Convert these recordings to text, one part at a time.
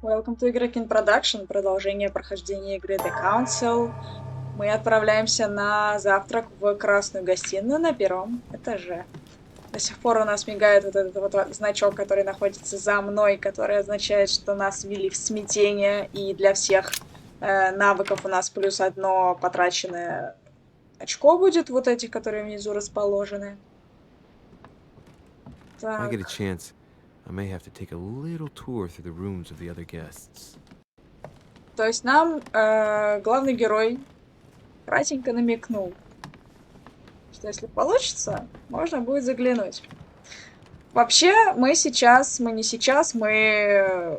Welcome to игрок in Production. Продолжение прохождения игры The Council. Мы отправляемся на завтрак в красную гостиную на первом этаже. До сих пор у нас мигает вот этот вот значок, который находится за мной, который означает, что нас ввели в смятение, и для всех навыков у нас плюс одно потраченное очко будет, вот этих, которые внизу расположены. If I get a Так, chance, I may have to take a little tour through the rooms of the other guests. то есть нам главный герой кратенько намекнул, что если получится, можно будет заглянуть. Вообще, мы не сейчас, мы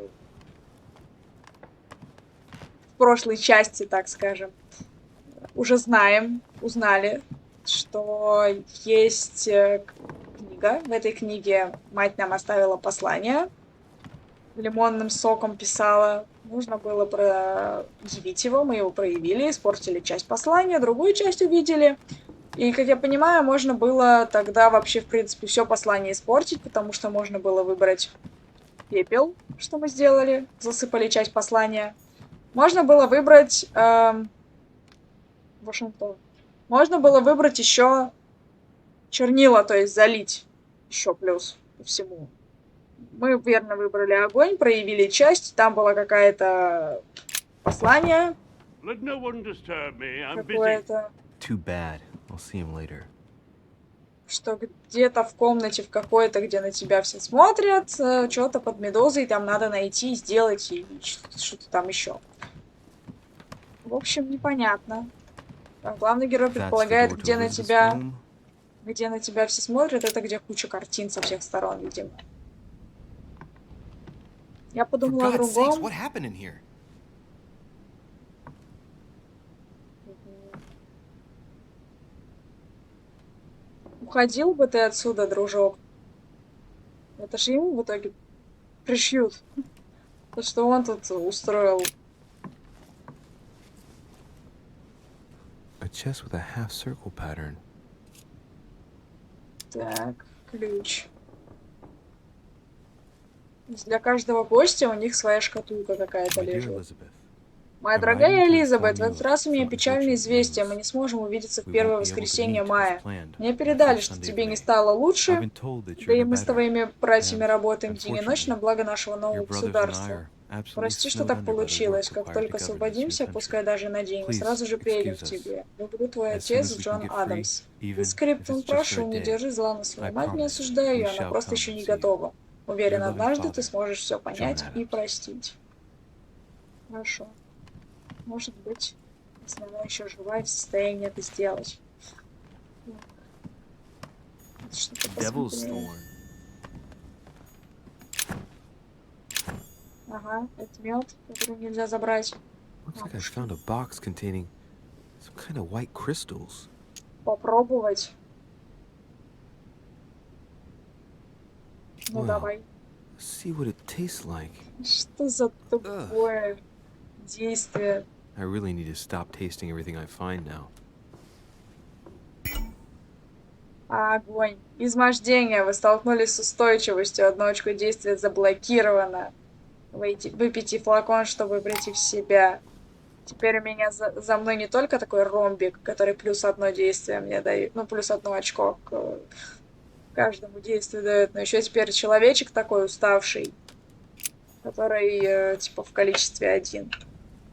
в прошлой части, так скажем, уже узнали, что есть книга. В этой книге мать нам оставила послание, лимонным соком писала. Нужно было проявить его, мы его проявили, испортили часть послания, другую часть увидели. И, как я понимаю, можно было тогда вообще, в принципе, все послание испортить, потому что можно было выбрать пепел, что мы сделали, засыпали часть послания. Можно было выбрать Вашингтон. Можно было выбрать еще чернила, то есть залить еще плюс ко всему. Мы верно выбрали огонь, проявили часть, там было какое-то послание Let no one disturb me. I'm busy. какое-то, Too bad. I'll see him later. что где-то в комнате в какой-то, где на тебя все смотрят, что-то под медузой там надо найти, сделать и что-то там еще. В общем, непонятно. Там главный герой If that's the предполагает, door to Elizabeth's room. где на тебя все смотрят, это где куча картин со всех сторон, видимо. Я For подумала о God's sakes, другом. what happened in here? Уходил бы ты отсюда, дружок. Это же ему в итоге пришьют. То, что он тут устроил. A chest with a half circle pattern. Так, ключ. Для каждого гостя у них своя шкатулка какая-то My dear лежит. Elizabeth, Моя I'm writing дорогая to Элизабет, в inform you этот of раз у меня some печальное unfortunate известие. Мы news. не сможем увидеться в We первое won't be able to воскресенье meet as мая. planned Мне on the передали, first что Sunday of тебе не May. стало I've лучше, been told that да you're и no мы с better. твоими братьями And, работаем день и ночь на unfortunately, благо нашего нового your brothers and I государства. are absolutely Прости, что snowed так under by the work получилось. Как required to только govern this new освободимся, пускай country. даже на день, мы Please сразу же приедем к excuse us. тебе. Люблю твой As soon отец as we can Джон get free, Адамс. И even if it's скриптум, just for a прошу, не day, держи зла на свою I мать, не promise осуждаю we ее, она shall просто come еще and не see you. готова. Your Уверен, loving однажды ты father, сможешь все John понять и Adams. простить. Хорошо. Может быть, если она еще жива и в состоянии это сделать. Так, что-то Devil's посмотрели. Thorn. Ага, это мед, который нельзя забрать. Looks like I Бабушка. found a box containing some kind of white crystals. Попробовать. Ну Well, давай. let's see what it tastes like. Что за тупое действие? I really need to stop tasting everything I find now. Огонь. Измождение. Вы столкнулись с устойчивостью. Одно очко действия заблокировано. Выпейте флакон, чтобы прийти в себя. Теперь у меня за мной не только такой ромбик, который плюс одно действие мне дает, ну, плюс одно очко к каждому действию дает, но еще теперь человечек такой уставший, который типа в количестве один.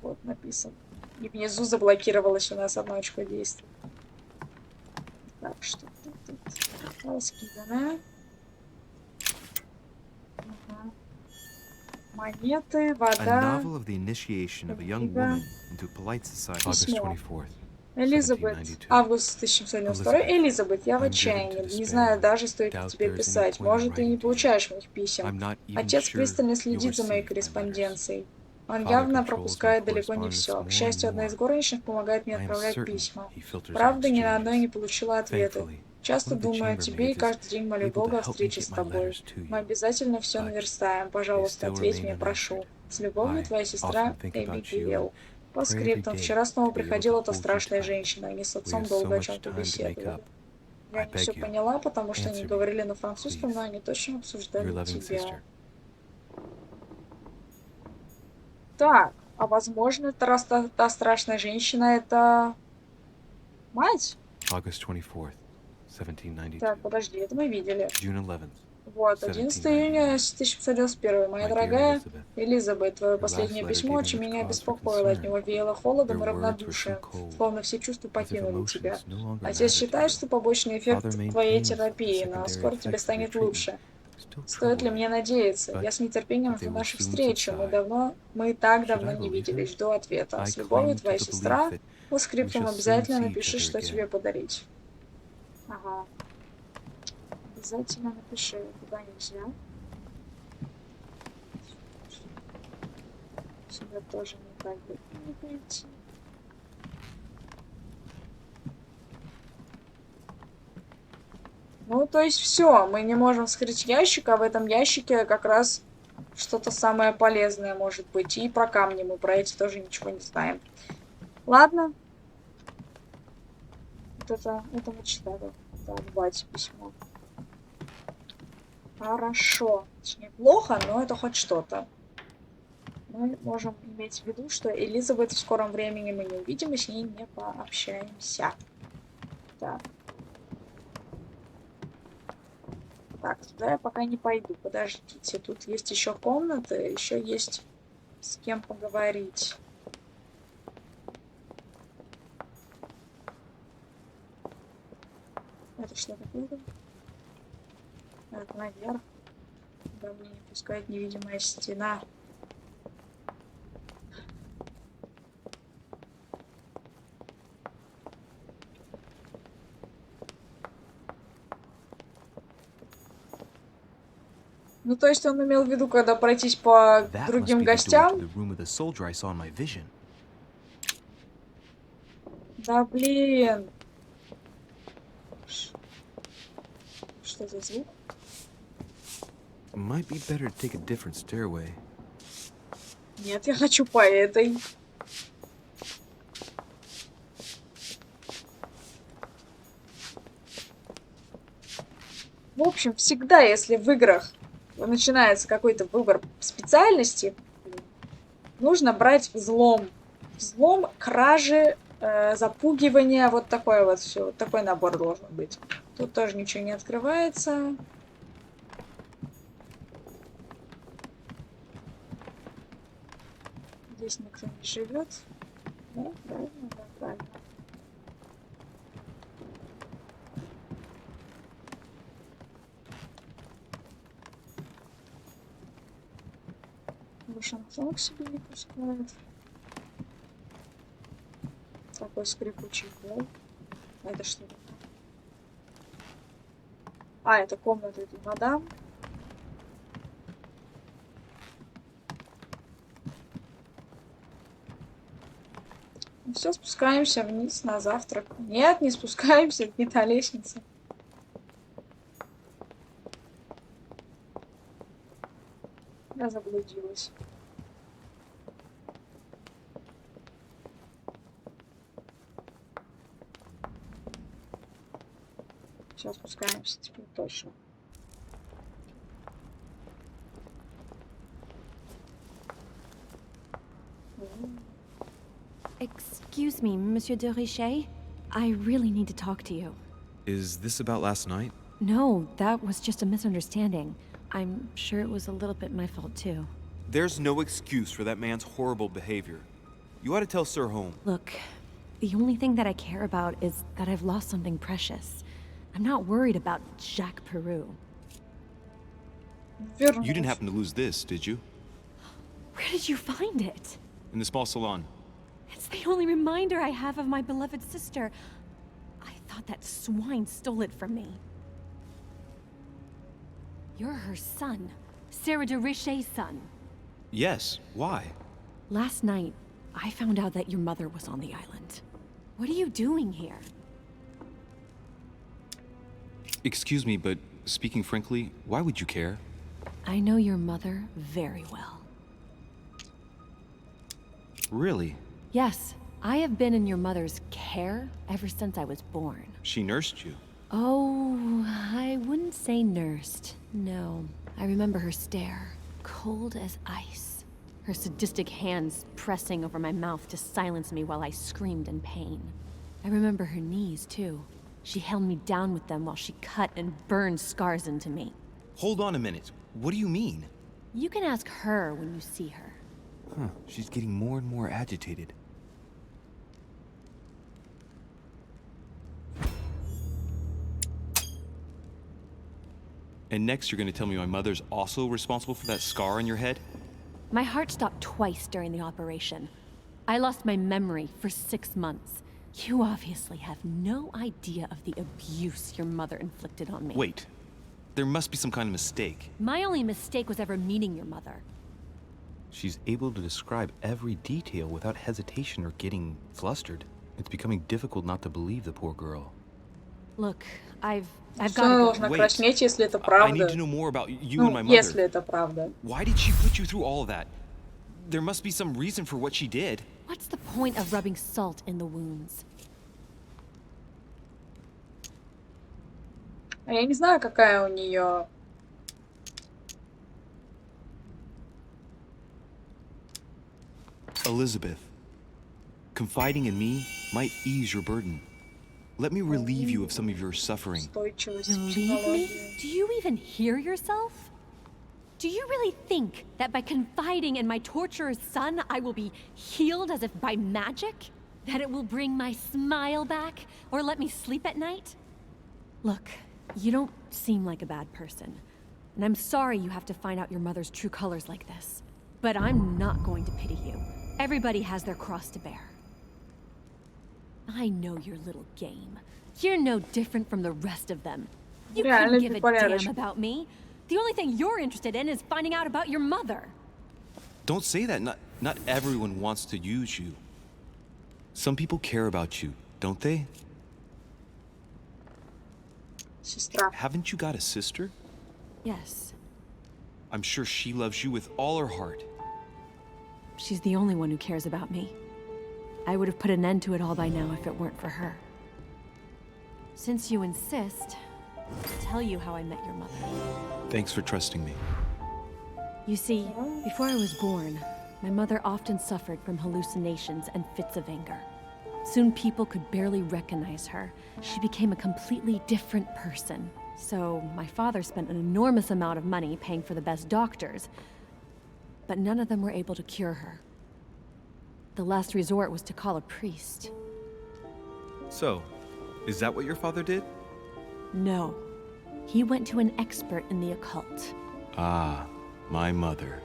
Вот написано. И внизу заблокировалось у нас одно очко действия. Так, что тут раскиданное. Ага. Монеты, A вода, novel of the initiation of a young книга, woman into polite society. August письмо. 24th, Элизабет, 1792. август 1792. Elizabeth, Элизабет, я в I'm driven отчаянии. to Не despair. знаю даже, стоит ли Doubt тебе there is any писать. point in Может, ты не writing to you. получаешь моих писем. I'm not even Отец sure пристально you'll следит за моей receive my letters. корреспонденцией. Он Father явно controls my пропускает далеко не correspondence все. К more and счастью, одна из more. горничных помогает мне I am отправлять certain письма. he filters our Правда, ни на одно я не exchanges. получила ответы. Thankfully, Часто one of the думаю о тебе и chambermaids is каждый день молю able to Бога о help me встрече get с my тобой. letters to Мы you. обязательно все But наверстаем. they Пожалуйста, still ответь remain мне, прошу. unanswered. С любовью, I твоя often сестра think about you Эбигейл. and По pray every скриптам. day Вчера снова to be able to приходила та hold you страшная tight. женщина. Они с We отцом have so долго о much чем-то time to make беседовали. up. Я I не все beg you, поняла, потому что они answer me, говорили на французском, но please. они точно Your обсуждали loving тебя. sister. Так, а возможно, та страшная женщина — это мать? August 24th, Так, 1792. подожди, это мы видели. June 11th, Вот, 11 июня 1799. 1591. Моя My dear дорогая Elizabeth, Элизабет, твое your last последнее letter письмо gave me очень much меня cause for беспокоило. От concern. него веяло холодом Your и words were so равнодушием, cold, словно все чувства as if покинули тебя. emotions no longer Отец mattered to считает, you. что побочный Father эффект твоей maintains that the терапии, но secondary скоро тебе effects of your станет treatment лучше. still Стоит ли trouble мне you, надеяться? but Я с нетерпением they жду will нашей soon встречи. subside. Мы так Should давно I не believe her? виделись. Жду ответа. I С любовью, cling to твоя the belief сестра. that По we скриптум shall soon обязательно see each напиши, other что тебе again. подарить. Ага. Обязательно напиши. Куда нельзя. Сюда тоже никак бы не пойти. Ну, то есть все, мы не можем вскрыть ящик, а в этом ящике как раз что-то самое полезное может быть. И про камни мы про эти тоже ничего не знаем. Ладно, это мы читали. Это от бати письмо. Хорошо. Точнее, плохо, но это хоть что-то. Мы можем иметь в виду, что Элизабет в скором времени мы не увидим и с ней не пообщаемся. Так. Так, туда я пока не пойду. Подождите, тут есть еще комната, еще есть с кем поговорить. Это что такое? Это наверх. Куда мне не пускает невидимая стена. Ну, то есть он имел в виду, когда пройтись по That must другим be the door to гостям. the room of the soldier I saw in my vision. Да блин. Что за звук? Might be better to take a different stairway. Нет, я хочу по этой. В общем, всегда, если в играх начинается какой-то выбор специальности, нужно брать взлом. Взлом, кражи, запугивание, вот такое вот все. Вот такой набор должен быть. Тут тоже ничего не открывается. Здесь никто не живет. Да, правильно, да, правильно. Вашингтон к себе не пускает. Такой скрипучий пол. А это что такое? А, это комната для мадам. Ну все, спускаемся вниз на завтрак. Нет, не спускаемся, это не та лестница. Я заблудилась. Сейчас спускаемся теперь точно. Excuse me, Monsieur de Richet. I really need to talk to you. Is this about last night? No, that was just a misunderstanding. I'm sure it was a little bit my fault, too. There's no excuse for that man's horrible behavior. You ought to tell Sir Home. Look, the only thing that I care about is that I've lost something precious. I'm not worried about Jacques Peru. You didn't happen to lose this, did you? Where did you find it? In the small salon. It's the only reminder I have of my beloved sister. I thought that swine stole it from me. You're her son. Sarah de Richet's son. Yes, why? Last night, I found out that your mother was on the island. What are you doing here? Excuse me, but speaking frankly, why would you care? I know your mother very well. Really? Yes, I have been in your mother's care ever since I was born. She nursed you. Oh, I wouldn't say nursed. No, I remember her stare, cold as ice. her sadistic hands pressing over my mouth to silence me while I screamed in pain. I remember her knees, too. She held me down with them while she cut and burned scars into me. Hold on a minute. What do you mean? You can ask her when you see her. Huh, she's getting more and more agitated. And next you're gonna tell me my mother's also responsible for that scar on your head? My heart stopped twice during the operation. I lost my memory for 6 months. You obviously have no idea of the abuse your mother inflicted on me. Wait. There must be some kind of mistake. My only mistake was ever meeting your mother. She's able to describe every detail without hesitation or getting flustered. It's becoming difficult not to believe the poor girl. Look, I've Все got to go. должно краснеть, если это I правда. need to know more about you and my Ну, mother. если это правда. Why did she put you through all of that? There must be some reason for what she did. What's the point of rubbing salt in the wounds? А я не знаю, какая у нее... Elizabeth, confiding in me might ease your burden. Let me relieve you of some of your suffering. Устойчивость, Believe me? технологии. Do you even hear yourself? Do you really think that by confiding in my torturer's son, I will be healed as if by magic? That it will bring my smile back or let me sleep at night? Look, you don't seem like a bad person. And I'm sorry you have to find out your mother's true colors like this. But I'm not going to pity you. Everybody has their cross to bear. I know your little game. You're no different from the rest of them. You Реально couldn't give a damn беспорядочно. about me. The only thing you're interested in is finding out about your mother. Don't say that. Not everyone wants to use you. Some people care about you, don't they? Сестра. Haven't you got a sister? Yes, I'm sure she loves you with all her heart. she's the only one who cares about me. I would have put an end to it all by now if it weren't for her. Since you insist, I'll tell you how I met your mother. Thanks for trusting me. You see, before I was born, my mother often suffered from hallucinations and fits of anger. Soon people could barely recognize her. She became a completely different person. So my father spent an enormous amount of money paying for the best doctors, but none of them were able to cure her. The last resort was to call a priest. So, is that what your father did? No, he went to an expert in the occult. Ah, my mother.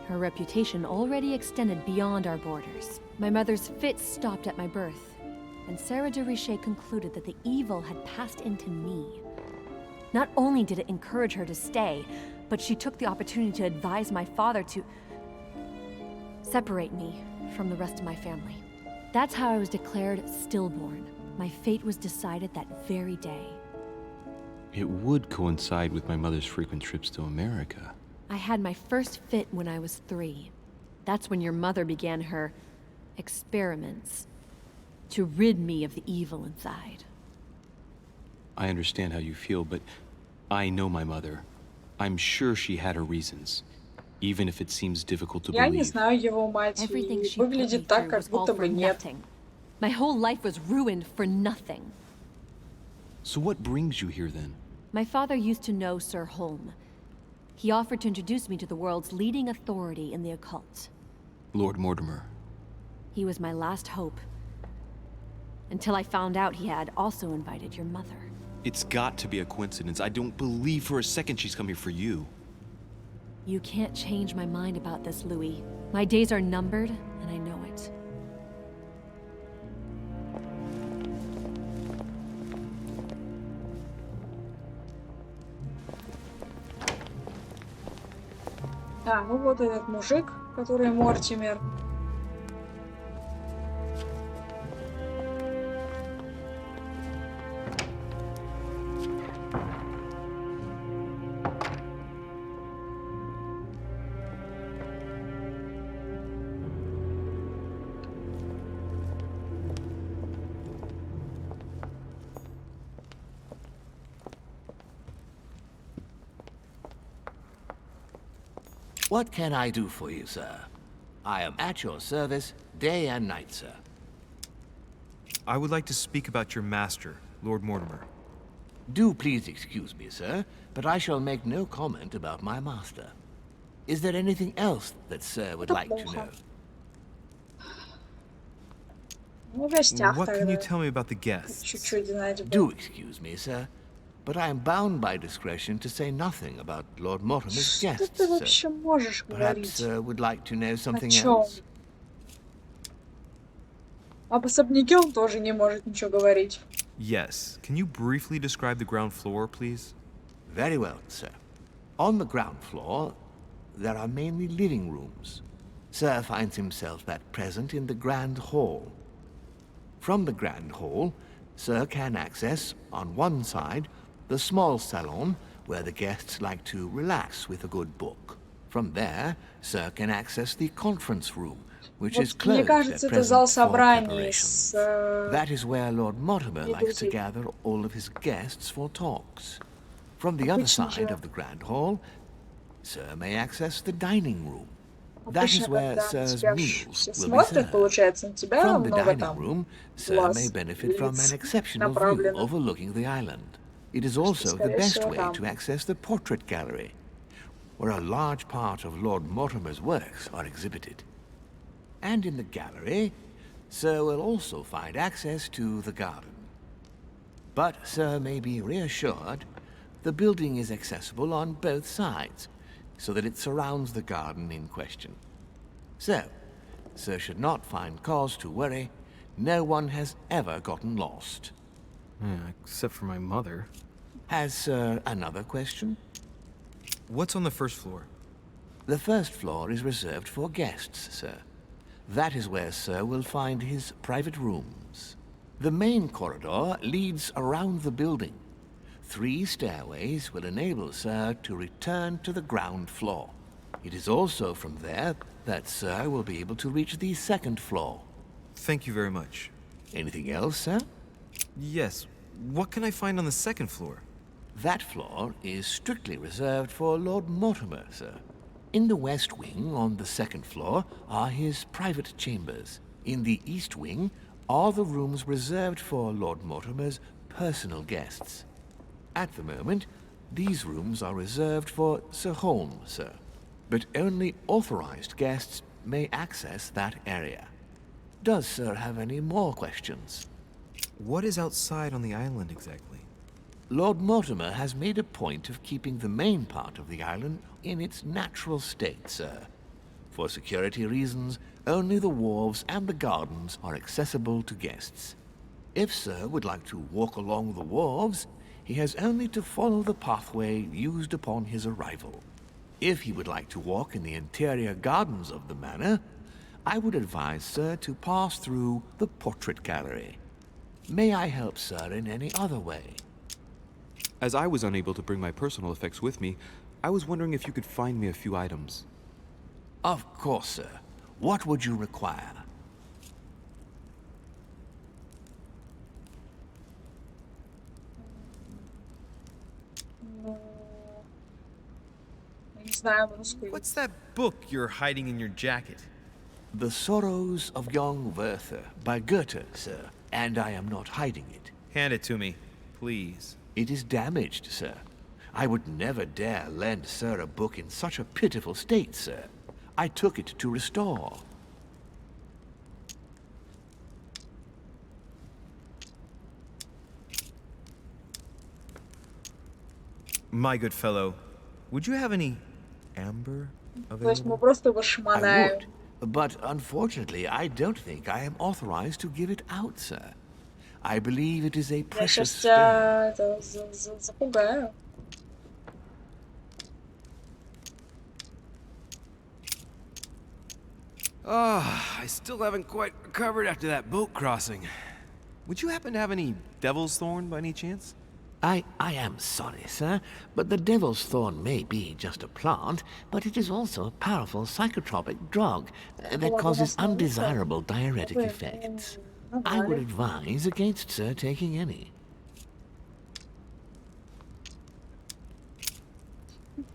Her reputation already extended beyond our borders. My mother's fits stopped at my birth, and Sarah de Richet concluded that the evil had passed into me. Not only did it encourage her to stay, but she took the opportunity to advise my father to separate me from the rest of my family. That's how I was declared stillborn. My fate was decided that very day. It would coincide with my mother's frequent trips to America. I had my first fit when I was 3. That's when your mother began her experiments to rid me of the evil inside. I understand how you feel, but I know my mother. I'm sure she had her reasons, even if it seems difficult to Я не believe. знаю его мать, и Everything she put me выглядит так, through как was all будто for бы нет. nothing. My whole life was ruined for nothing. So what brings you here then? My father used to know Sir Holm. He offered to introduce me to the world's leading authority in the occult. Lord Mortimer. He was my last hope. Until I found out he had also invited your mother. It's got to be a coincidence. I don't believe for a second she's come here for you. You can't change my mind about this, Louis. My days are numbered, and I know it. А, ну вот этот мужик, который Мортимер. What can I do for you, sir? I am at your service day and night, sir. I would like to speak about your master, Lord Mortimer. Do please excuse me, sir, but I shall make no comment about my master. Is there anything else that sir would like to know? Ну, в гостях What can you тогда. tell me about the guests? Чуть-чуть знать бы. Do excuse me, sir, but I am bound by discretion to say nothing about Lord Mortimer's Что guests, ты sir. вообще можешь Perhaps говорить? sir would like to know О something чем? else? Об особняке он тоже не может ничего говорить. Yes. Can you briefly describe the ground floor, please? Very well, sir. On the ground floor, there are mainly living rooms. Sir finds himself at present in the Grand Hall. From the Grand Hall, Sir can access, on one side, the small salon where the guests like to relax with a good book. From there, Sir can access the conference room, which is Вот мне closed кажется, at это зал present for собраний preparations. с... That is where Lord Mortimer likes to МЕДУЗы. gather all of his guests for talks. From the other Обычно side же- of the Grand Hall, Sir may access the dining room. That is Обычно, where когда на Sir's тебя meals все will be смотрят, served. получается, на тебя From the много dining там room, Sir глаз, may benefit from лиц an exceptional view направлено. overlooking the island. It is also the скорее best всего, way там. to access the portrait gallery, where a large part of Lord Mortimer's works are exhibited. And in the gallery, Sir will also find access to the garden. But Sir may be reassured, the building is accessible on both sides, so that it surrounds the garden in question. So, Sir should not find cause to worry. No one has ever gotten lost. Except for my mother. Has Sir another question? What's on the first floor? The first floor is reserved for guests, sir. That is where Sir will find his private rooms. The main corridor leads around the building. 3 stairways will enable Sir to return to the ground floor. It is also from there that Sir will be able to reach the second floor. Thank you very much. Anything else, sir? Yes. What can I find on the second floor? That floor is strictly reserved for Lord Mortimer, sir. In the west wing, on the second floor, are his private chambers. In the east wing are the rooms reserved for Lord Mortimer's personal guests. At the moment, these rooms are reserved for Sir Holm, sir. But only authorized guests may access that area. Does Sir have any more questions? What is outside on the island exactly? Lord Mortimer has made a point of keeping the main part of the island in its natural state, sir. For security reasons, only the wharves and the gardens are accessible to guests. If Sir would like to walk along the wharves, he has only to follow the pathway used upon his arrival. If he would like to walk in the interior gardens of the manor, I would advise Sir to pass through the portrait gallery. May I help Sir in any other way? As I was unable to bring my personal effects with me, I was wondering if you could find me a few items. Of course, sir. What would you require? Не знаю русскую. What's that book you're hiding in your jacket? The Sorrows of Young Werther by Goethe, sir. And I am not hiding it. Hand it to me, please. It is damaged, sir. I would never dare lend Sir a book in such a pitiful state, sir. I took it to restore. My good fellow, would you have any amber То есть мы available? просто его I шмонаем. would, but unfortunately, I don't think I am authorized to give it out, sir. I believe it is a Я precious сейчас stone. тебя это, запугаю. I still haven't quite recovered after that boat crossing. Would you happen to have any devil's thorn by any chance? I am sorry, sir, but the devil's thorn may be just a plant, but it is also a powerful psychotropic drug that causes undesirable diuretic effects. I would advise against Sir taking any.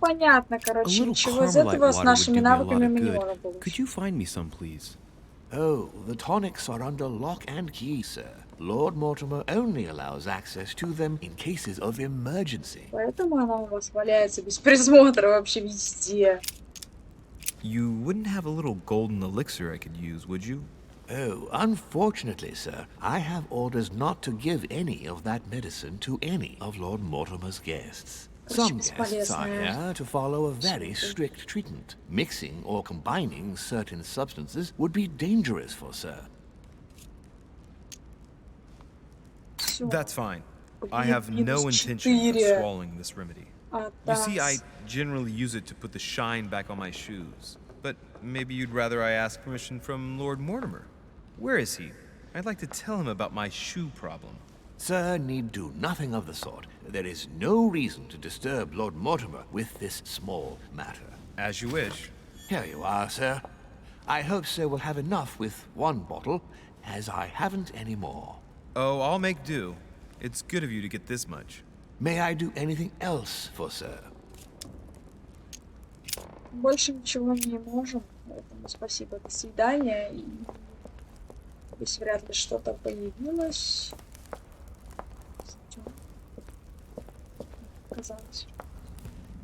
понятно, A короче, little ничего из Carmelite этого с water would нашими do me a lot навыками of мы не good. можем Could получить. you find me some, please? Oh, the tonics are under lock and key, sir. Lord Mortimer only allows access to them in cases of emergency. Поэтому она у вас валяется без присмотра вообще везде. You wouldn't have a little golden elixir I could use, would you? Oh, unfortunately, sir, I have orders not to give any of that medicine to any of Lord Mortimer's guests. Some guests are here to follow a very strict treatment. Mixing or combining certain substances would be dangerous for sir. Всё. That's fine. I have no intention of swallowing this remedy. You see, I generally use it to put the shine back on my shoes. But maybe you'd rather I ask permission from Lord Mortimer. Where is he? I'd like to tell him about my shoe problem. Sir need do nothing of the sort. There is no reason to disturb Lord Mortimer with this small matter. As you wish. Here you are, sir. I hope sir will have enough with one bottle, as I haven't any more. Oh, I'll make do. It's good of you to get this much. May I do anything else for sir? Больше ничего не можем, поэтому спасибо, до свидания. И здесь вряд ли что-то появилось. Казалось.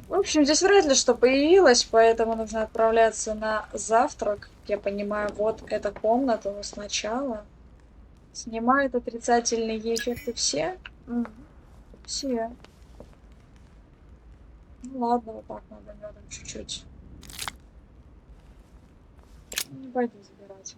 В общем, здесь вряд ли что появилось, поэтому нужно отправляться на завтрак. Я понимаю, вот эта комната, но сначала снимают отрицательные эффекты все. Все. Ну ладно, вот так надо медом чуть-чуть. Не пойду забирать.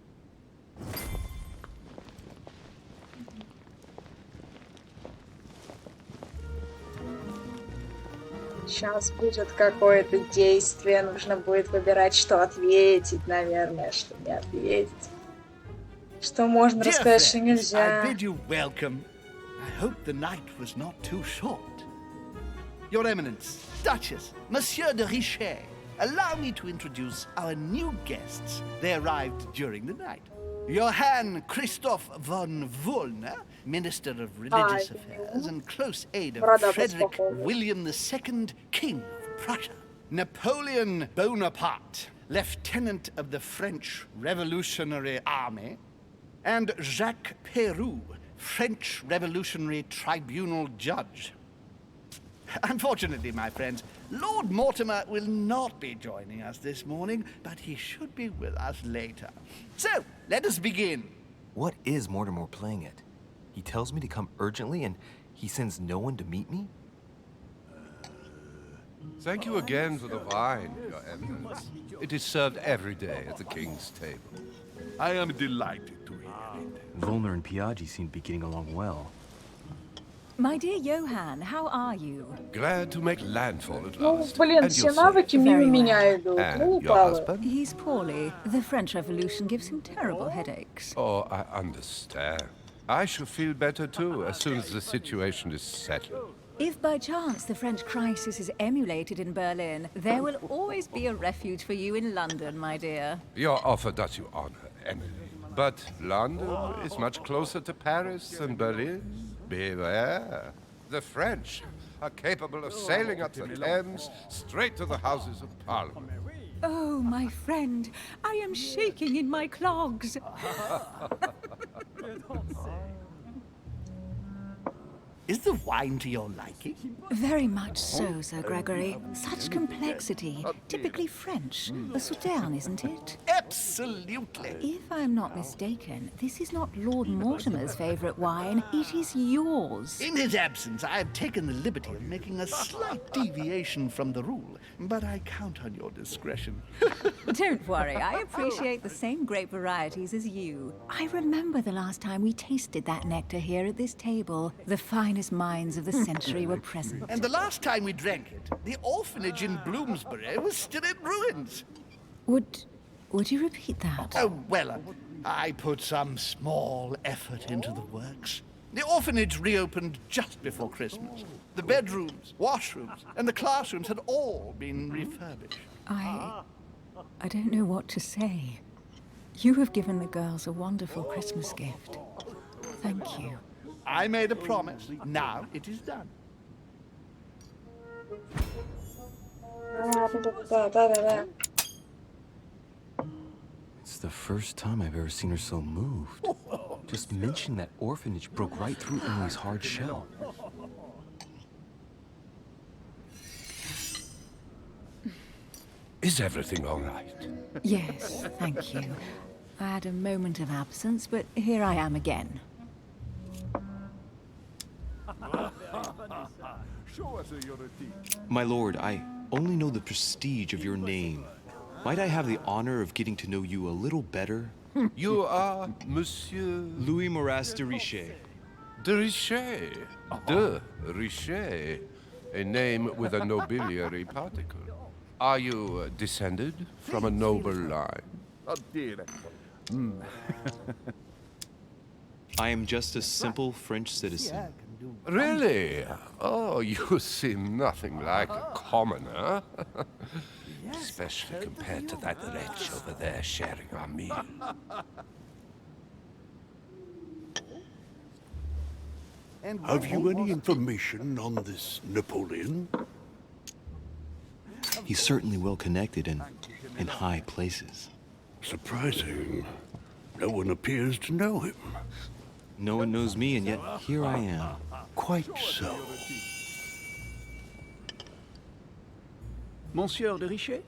Сейчас будет какое-то действие, нужно будет выбирать, что ответить, наверное, что не ответить. Что можно рассказать, что нельзя. I bid you welcome. I hope the night was not too short. Your Eminence, Duchess, Monsieur de Richet, allow me to introduce our new guests. They arrived during the night. Johann Christoph von Wollner, Minister of Religious Affairs and close aide of Frederick William II, King of Prussia. Napoleon Bonaparte, Lieutenant of the French Revolutionary Army. And Jacques Peroux, French Revolutionary Tribunal Judge. Unfortunately, my friends, Lord Mortimer will not be joining us this morning, but he should be with us later. So, let us begin. What is Mortimer playing at? He tells me to come urgently and he sends no one to meet me? Thank you again for the wine, Your Eminence. It is served every day at the king's table. I am delighted to hear it. Volner and Piaggi seem to be getting along well. My dear Johann, how are you? Glad to make landfall at Ну, last. блин, And все yourself? навыки мимо меня идут. And your Глупо. husband? He's poorly. The French Revolution gives him terrible headaches. Oh, I understand. I shall feel better too as soon as the situation is settled. If by chance the French crisis is emulated in Berlin, there will always be a refuge for you in London, my dear. Your offer does you honor, Emily. But London is much closer to Paris than Berlin. Beware. The French are capable of sailing up the Thames straight to the Houses of Parliament. Oh, my friend, I am shaking in my clogs. Is the wine to your liking? Very much so, Sir Gregory. Such complexity. Typically French. A Southern, isn't it? Absolutely. If I'm not mistaken, this is not Lord Mortimer's favourite wine. It is yours. In his absence, I have taken the liberty of making a slight deviation from the rule, but I count on your discretion. Don't worry, I appreciate the same grape varieties as you. I remember the last time we tasted that nectar here at this table. The finest minds of the century were present. And the last time we drank it, the orphanage in Bloomsbury was still in ruins. Would you repeat that? Oh, well, I put some small effort into the works. The orphanage reopened just before Christmas. The bedrooms, washrooms, and the classrooms had all been refurbished. I don't know what to say. You have given the girls a wonderful Christmas gift. Thank you. I made a promise. Now it is done. Да. It's the first time I've ever seen her so moved. Just mentioning that orphanage broke right through Emily's hard shell. Is everything all right? Yes, thank you. I had a moment of absence, but here I am again. My lord, I only know the prestige of your name. Might I have the honor of getting to know you a little better? You are Monsieur Louis Moras de Richet. de Richet. De Richet. A name with a nobiliary particle. Are you descended from a noble line? I am just a simple French citizen. Really? Oh, you seem nothing like a commoner. Especially compared to that wretch over there sharing our meal. Have you any information on this Napoleon? He's certainly well connected and in high places. Surprising. No one appears to know him. No one knows me, and yet here I am. Quite so. Monsieur de Richet?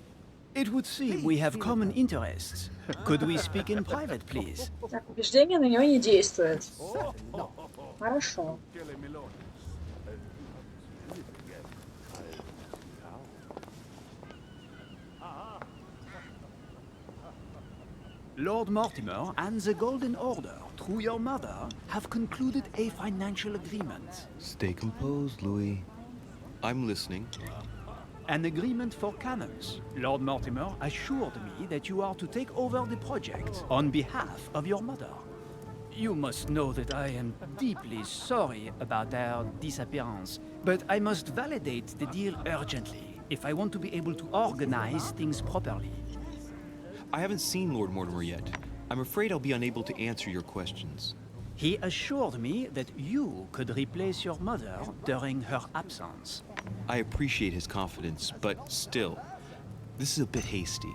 It would seem we have common interests. Could we speak in private, please? Так, убеждение на него не действует. Хорошо. Lord Mortimer and the Golden Order, through your mother, have concluded a financial agreement. Stay composed, Louis. I'm listening. An agreement for cannons. Lord Mortimer assured me that you are to take over the project on behalf of your mother. You must know that I am deeply sorry about their disappearance, but I must validate the deal urgently if I want to be able to organize things properly. I haven't seen Lord Mortimer yet. I'm afraid I'll be unable to answer your questions. He assured me that you could replace your mother during her absence. I appreciate his confidence, but still, this is a bit hasty.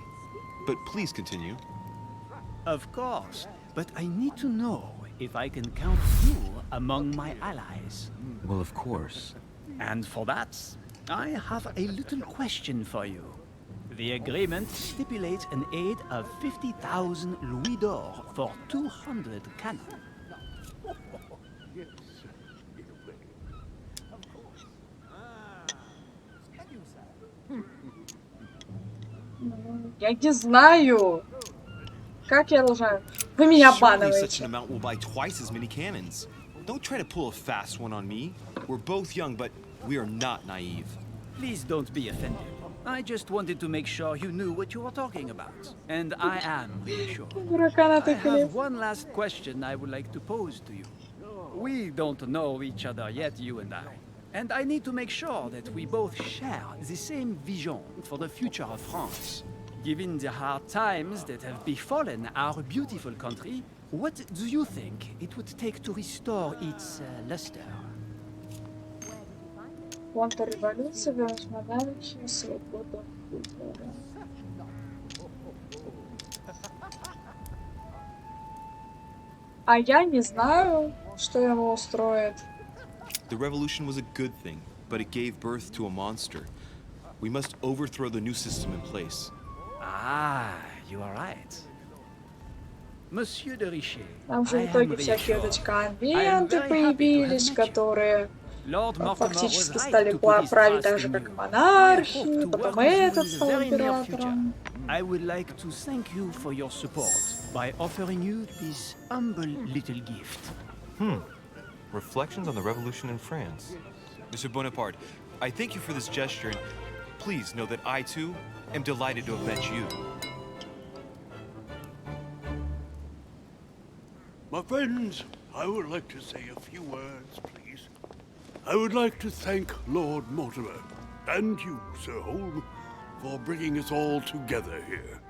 But please continue. Of course, but I need to know if I can count you among my allies. Well, of course. And for that, I have a little question for you. The agreement stipulates an aid of 50,000 louis d'or for 200 cannon. Я не знаю. Как я должна... Вы меня Surely such обманываете. an amount will buy twice as many cannons. Don't try to pull a fast one on me. We're both young, but we are not naive. Please don't be offended. I just wanted to make sure you knew what you were talking about. And I am reassured. I have one last question I would like to pose to you. We don't know each other yet, you and I. And I need to make sure that we both share the same vision for the future of France. Given the hard times that have befallen our beautiful country, what do you think it would take to restore its luster? Контрреволюция, вернуть монархию, свободу, культуру. А я не знаю, что его устроит. The revolution was a good thing, but it gave birth to a monster. We must overthrow the new system in place. Ah, you are right. Monsieur de Richet, Там же в итоге всякие вот эти конвенты появились, которые фактически стали править так же, как и монархии, потом этот стал императором. I would like to thank you for your support by offering you this humble little gift. Reflections on the revolution in France. Mr. Bonaparte, I thank you for this gesture, and please know that I, too, am delighted to have met you. My friends, I would like to say a few words, please. I would like to thank Lord Mortimer, and you, Sir Holm, for bringing us all together here.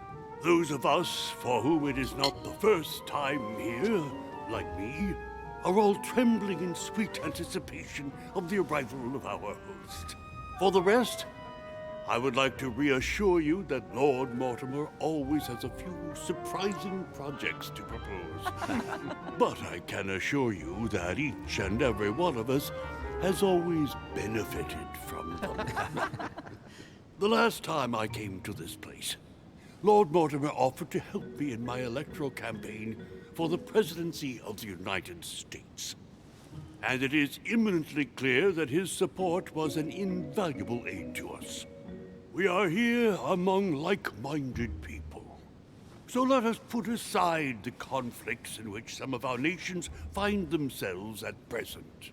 Those of us for whom it is not the first time here, like me, are all trembling in sweet anticipation of the arrival of our host. For the rest, I would like to reassure you that Lord Mortimer always has a few surprising projects to propose. But I can assure you that each and every one of us has always benefited from them. The last time I came to this place, Lord Mortimer offered to help me in my electoral campaign for the presidency of the United States. And it is imminently clear that his support was an invaluable aid to us. We are here among like-minded people. So let us put aside the conflicts in which some of our nations find themselves at present.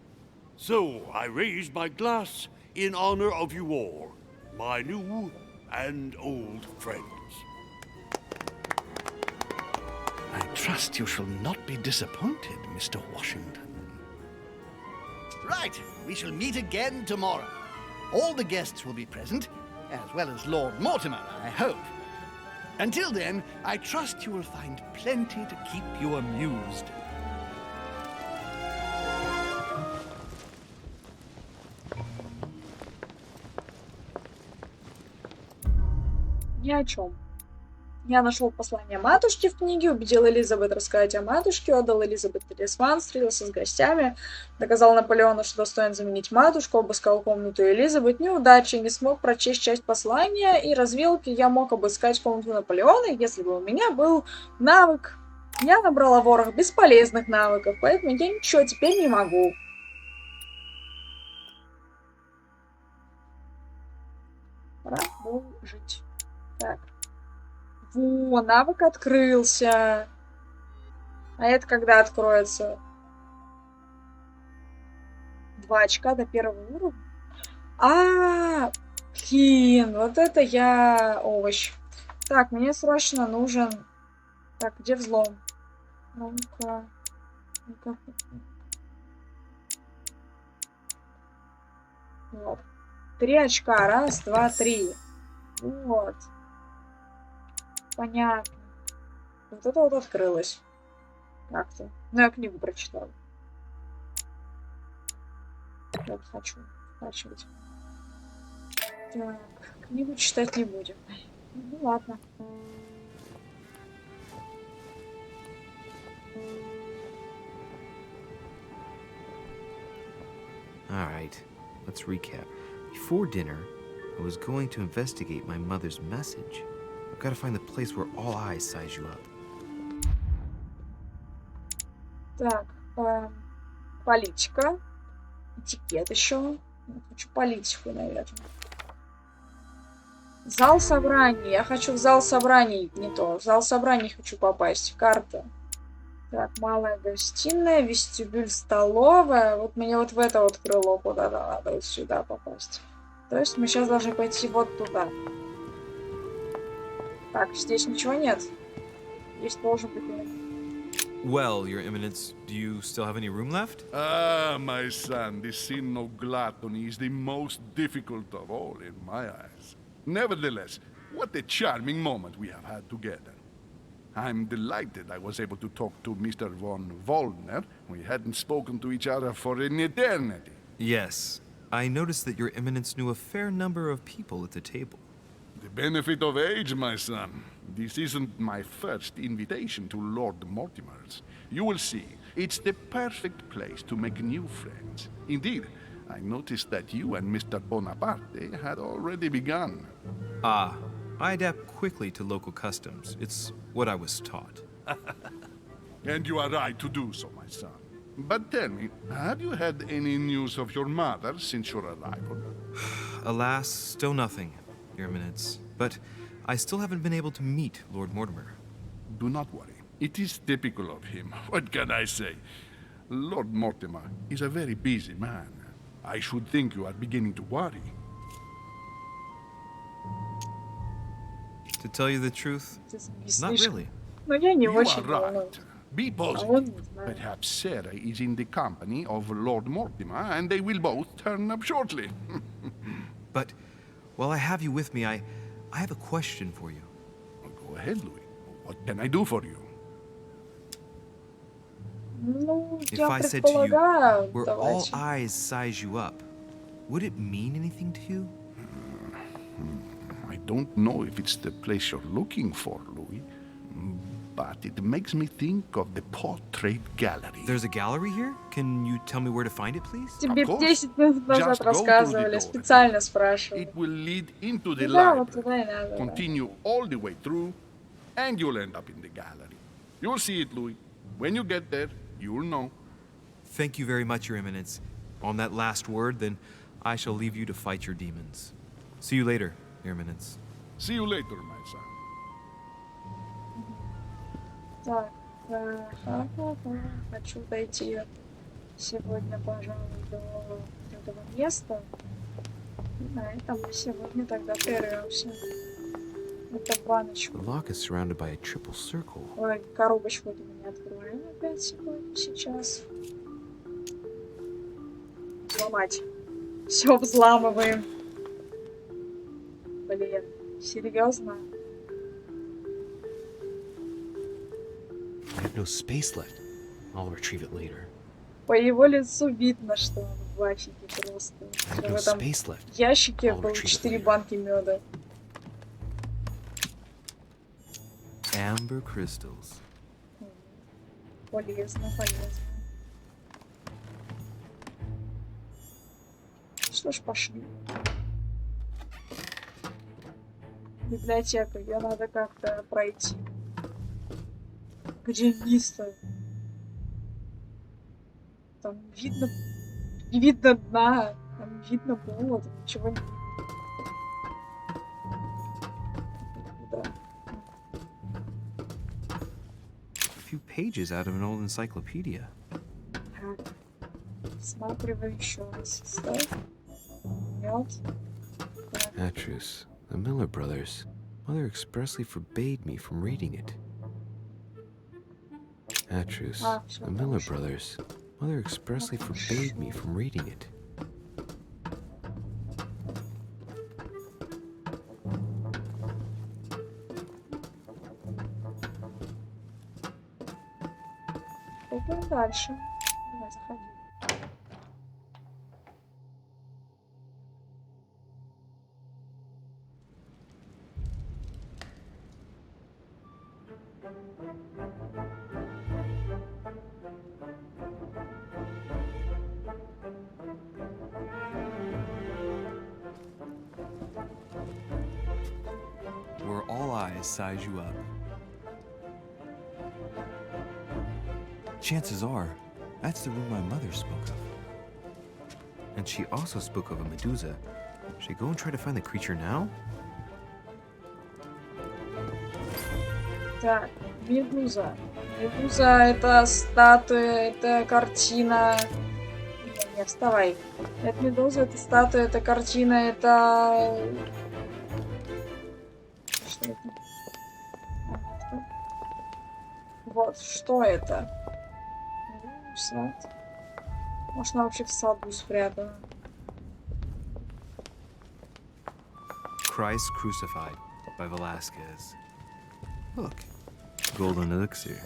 So I raise my glass in honor of you all, my new and old friends. I trust you shall not be disappointed, Mr. Washington. Right, we shall meet again tomorrow. All the guests will be present, as well as Lord Mortimer, I hope. Until then, I trust you will find plenty to keep you amused. Ни о чем. Я нашел послание матушки в книге, убедил Элизабет рассказать о матушке, отдал Элизабет талисман, встретился с гостями, доказал Наполеону, что достоин заменить матушку, обыскал комнату Элизабет, неудачи, не смог прочесть часть послания, и развилки я мог обыскать комнату Наполеона, если бы у меня был навык. Я набрала ворох бесполезных навыков, поэтому я ничего теперь не могу. Продолжить. Так. Во, навык открылся. А это когда откроется? 2 очка до 1-го уровня. Блин, вот это я овощ. Так, мне срочно нужен... Так, где взлом? Ну-ка. Ну-ка. Вот. 3 очка. 1, 2, 3. Вот. Понятно. Вот это вот открылось. Как-то. Ну, я книгу прочитала. Вот хочу скачивать. Так, книгу читать не будем. Ну, ладно. All right, let's recap. Before dinner, I was going to investigate my mother's message. I've got to find the place where all eyes size you up. Так, политика. Этикет еще. Хочу политику, наверное. Зал собраний. Я хочу в зал собраний. Не то. В зал собраний хочу попасть. Карта. Так, малая гостиная, вестибюль, столовая. Вот мне вот в это вот крыло куда-то надо вот сюда попасть. То есть мы сейчас должны пойти вот туда. Так, здесь ничего нет. Здесь должен быть... Well, Your Eminence, do you still have any room left? Ah, my son, the sin of gluttony is the most difficult of all in my eyes. Nevertheless, what a charming moment we have had together. I'm delighted I was able to talk to Mr. von Wollner. We hadn't spoken to each other for an eternity. Yes. I noticed that Your Eminence knew a fair number of people at the table. The benefit of age, my son. This isn't my first invitation to Lord Mortimer's. You will see, it's the perfect place to make new friends. Indeed, I noticed that you and Mr. Bonaparte had already begun. Ah, I adapt quickly to local customs. It's what I was taught. And you are right to do so, my son. But tell me, have you had any news of your mother since your arrival? Alas, still nothing, Your Eminence. But I still haven't been able to meet Lord Mortimer. Do not worry. It is typical of him. What can I say? Lord Mortimer is a very busy man. I should think you are beginning to worry. To tell you the truth, not really. Но я не You очень are волнуюсь. right. Be positive. Perhaps Sarah is in the company of Lord Mortimer, and they will both turn up shortly. But while I have you with me, I have a question for you. Go ahead, Louis. What can I do for you? Ну, If я I said to you, предполагаю, where all давайте. eyes size you up, would it mean anything to you? I don't know if it's the place you're looking for, Louis, but it makes me think of the portrait gallery. There's a gallery here? Can you tell me where to find it, please? Тебе 10 минут назад рассказывали, специально спрашивали. It will lead into the Да, вот library. туда и надо. Continue all the way through, and you'll end up in the gallery. You'll see it, Louis. When you get there, you'll know. Thank you very much, Your Eminence. On that last word, then I shall leave you to fight your demons. See you later, Your Eminence. See you later, my son. Так, хочу дойти сегодня, пожалуй, до этого места. И на этом мы сегодня тогда прервемся. Это баночку. The lock is surrounded by a triple circle. Ой, коробочку эту мы не откроем опять сегодня, сейчас. Взломать. Все взламываем. Блин, серьезно? I have no space left. I'll retrieve it later. По его лицу видно, что он в афиге просто. I have В no этом space left. ящике было 4 банки меда. Amber crystals. Полезно, полезно. Что ж, пошли. Библиотека, ее надо как-то пройти. Где низ-то? Там видно... Не видно дна. Там не видно пола, там ничего не видно. Да. A few pages out of an old encyclopedia. Смотрим еще раз. Ставь. Мед. Atrus, the Miller brothers. Mother expressly forbade me from reading it. Atrus, the Miller brothers. Mother expressly forbade me from reading it. Пойдем дальше. Давай, заходи. Where all eyes size you up. Chances are, that's the room my mother spoke of. And she also spoke of a Medusa. Should I go and try to find the creature now? Так, Медуза. Медуза — это статуя, это картина. Не, вставай. Это Медуза, это статуя, это картина, это... Что это? Вот, что это? Сад. Может, она вообще в саду спрятана. Christ Crucified by Velasquez. Look, golden elixir.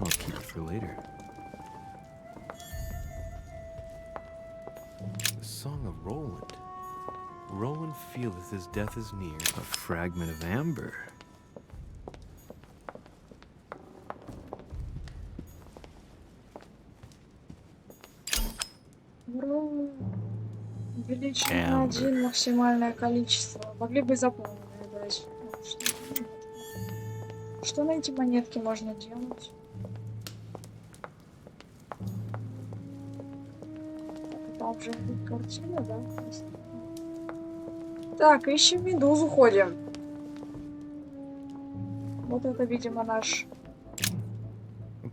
I'll keep it for later. The Song of Roland. Roland feeleth his death is near. A fragment of amber. Увеличено на 1 максимальное количество. Могли бы заполнить. Что на эти монетки можно делать? Там же картина, да? Так, ищем медузу, ходим. Вот это, видимо, наш...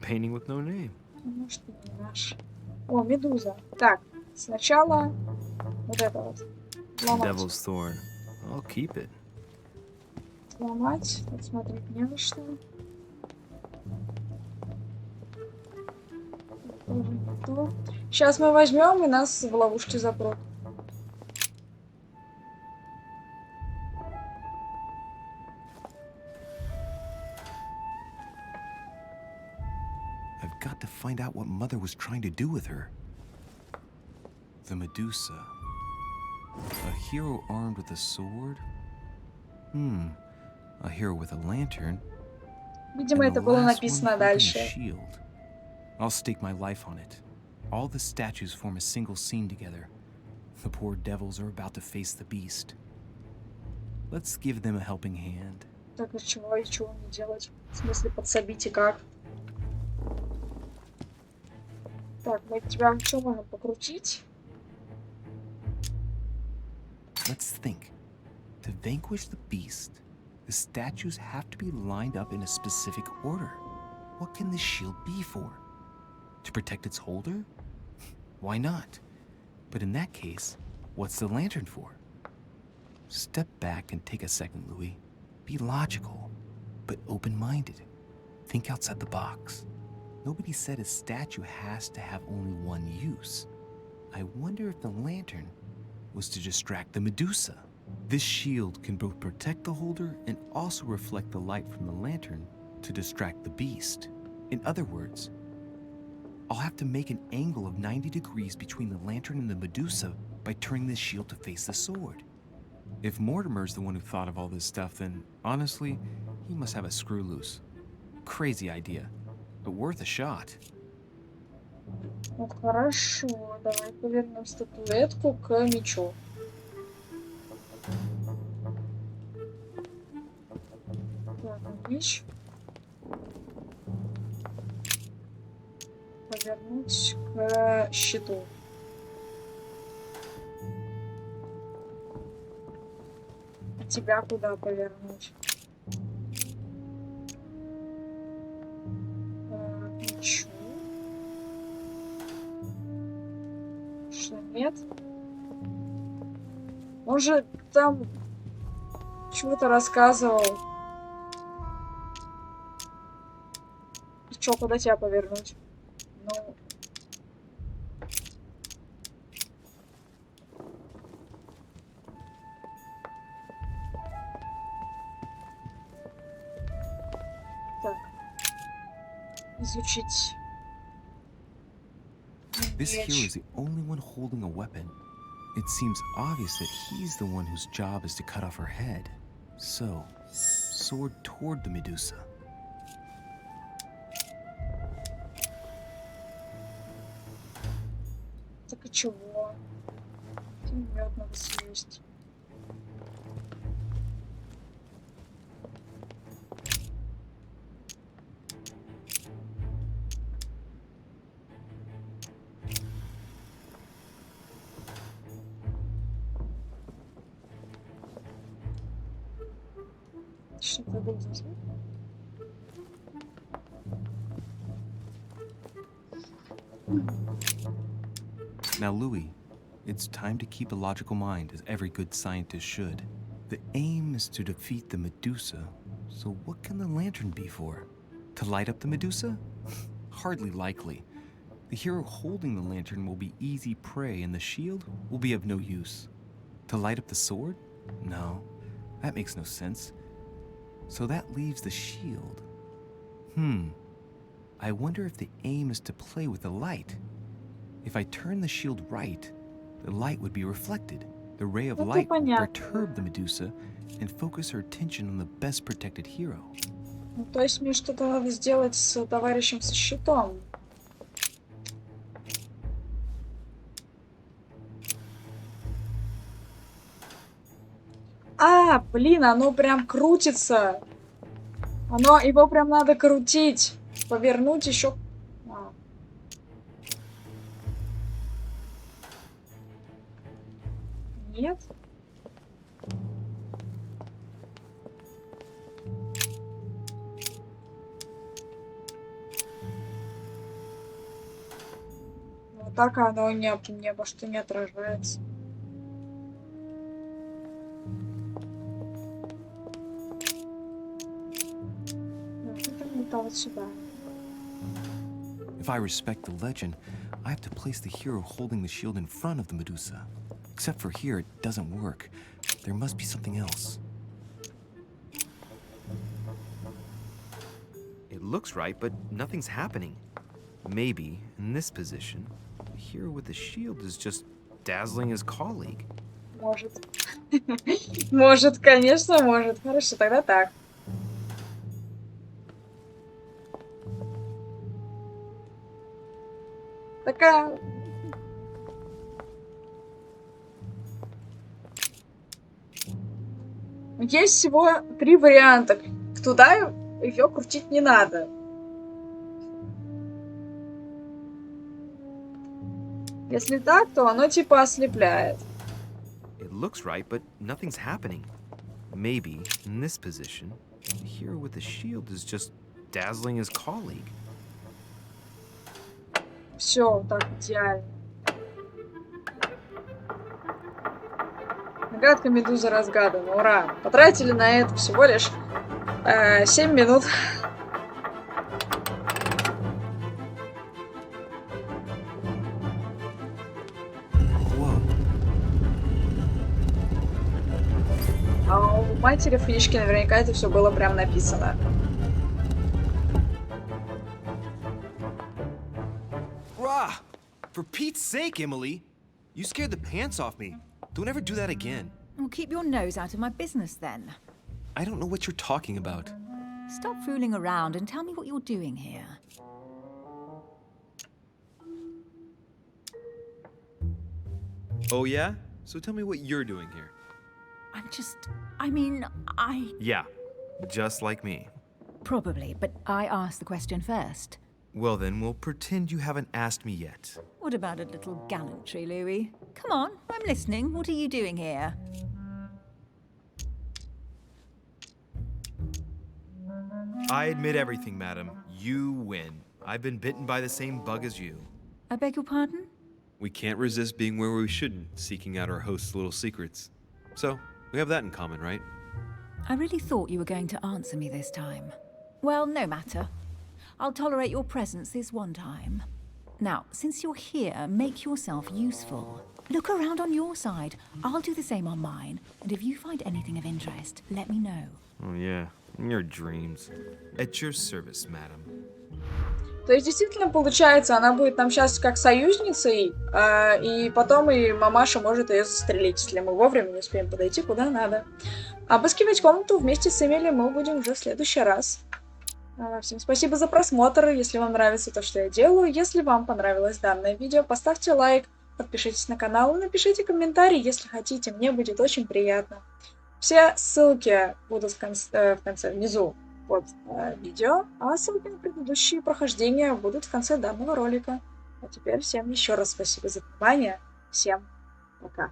Painting with no name. Может, не наш. О, медуза. Так, сначала вот это вот. Ломать. Devil's Thorn. I'll keep it. Сломать. Вот смотреть не на что. Тоже не то. Сейчас мы возьмем и нас в ловушке запрут. I've got to find out what Mother was trying to do with her. The Medusa. A hero armed with a sword? A hero with a lantern. Видимо, это было написано дальше. Shield. I'll stake my life on it. All the statues form a single scene together. The poor devils are about to face the beast. Let's give them a helping hand. Так, и чего не делать? В смысле, подсобить и как? Так, мы тебя что можем покрутить? Let's think. To vanquish the beast, the statues have to be lined up in a specific order. What can the shield be for? To protect its holder? Why not? But in that case, what's the lantern for? Step back and take a second, Louis. Be logical, but open-minded. Think outside the box. Nobody said a statue has to have only one use. I wonder if the lantern was to distract the Medusa. This shield can both protect the holder and also reflect the light from the lantern to distract the beast. In other words, I'll have to make an angle of 90 degrees between the lantern and the Medusa by turning this shield to face the sword. If Mortimer's the one who thought of all this stuff, then honestly, he must have a screw loose. Crazy idea, but worth a shot. Ну хорошо, давай повернем статуэтку к мечу. Так, меч. Повернуть к щиту. А тебя куда повернуть? Мечу. Что, нет? Он же там чего-то рассказывал. Чё, куда тебя повернуть? Ну... Так. Изучить. This hero is the only one holding a weapon. It seems obvious that he's the one whose job is to cut off her head. So, sword toward the Medusa. Так и чего? Мёд надо съесть. Что-то будет. Now, Louis, it's time to keep a logical mind, as every good scientist should. The aim is to defeat the Medusa, so what can the lantern be for? To light up the Medusa? Hardly likely. The hero holding the lantern will be easy prey, and the shield will be of no use. To light up the sword? No, that makes no sense. So that leaves the shield. I wonder if the aim is to play with the light. If I turn the shield right, the light would be reflected. The ray of light would perturb the Medusa and focus her attention on the best protected hero. Ну, то есть мне что-то надо сделать с товарищем со щитом. А, блин, оно прям крутится. Его прям надо крутить. Повернуть еще. Нет. Вот так оно ни обо что не отражается. Вот сюда. If I respect the legend, I have to place the hero holding the shield in front of the Medusa. Except for here, it doesn't work. There must be something else. It looks right, but nothing's happening. Maybe, in this position, the hero with the shield is just dazzling his colleague. Может. Может, конечно, может. Хорошо, тогда так. Такая... Есть всего 3 варианта. Туда ее крутить не надо. Если так, то оно типа ослепляет. It looks right, but nothing's happening. Maybe in this position, the hero with the shield is just dazzling his colleague. Все, так идеально. Загадка Медузы разгадана. Ура! Потратили на это всего лишь 7 минут. А у матери в книжке наверняка это все было прям написано. Rah! For Pete's sake, Emily! You scared the pants off me. Don't ever do that again. Well, keep your nose out of my business then. I don't know what you're talking about. Stop fooling around and tell me what you're doing here. Oh yeah? So tell me what you're doing here. Yeah, just like me. Probably, but I asked the question first. Well then, we'll pretend you haven't asked me yet. What about a little gallantry, Louis? Come on, I'm listening. What are you doing here? I admit everything, madam. You win. I've been bitten by the same bug as you. I beg your pardon? We can't resist being where we shouldn't, seeking out our host's little secrets. So, we have that in common, right? I really thought you were going to answer me this time. Well, no matter. I'll tolerate your presence this one time. Now, since you're here, make yourself useful. Look around on your side. I'll do the same on mine. And if you find anything of interest, let me know. Oh yeah, in your dreams. At your service, madam. То есть, действительно, получается, она будет нам сейчас как союзницей, и потом и мамаша может ее застрелить, если мы вовремя не успеем подойти куда надо. Обыскивать комнату вместе с Эмили мы будем уже в следующий раз. Всем спасибо за просмотр. Если вам нравится то, что я делаю, если вам понравилось данное видео, поставьте лайк, подпишитесь на канал и напишите комментарий, если хотите. Мне будет очень приятно. Все ссылки будут в конце внизу под видео, а ссылки на предыдущие прохождения будут в конце данного ролика. А теперь всем еще раз спасибо за внимание. Всем пока.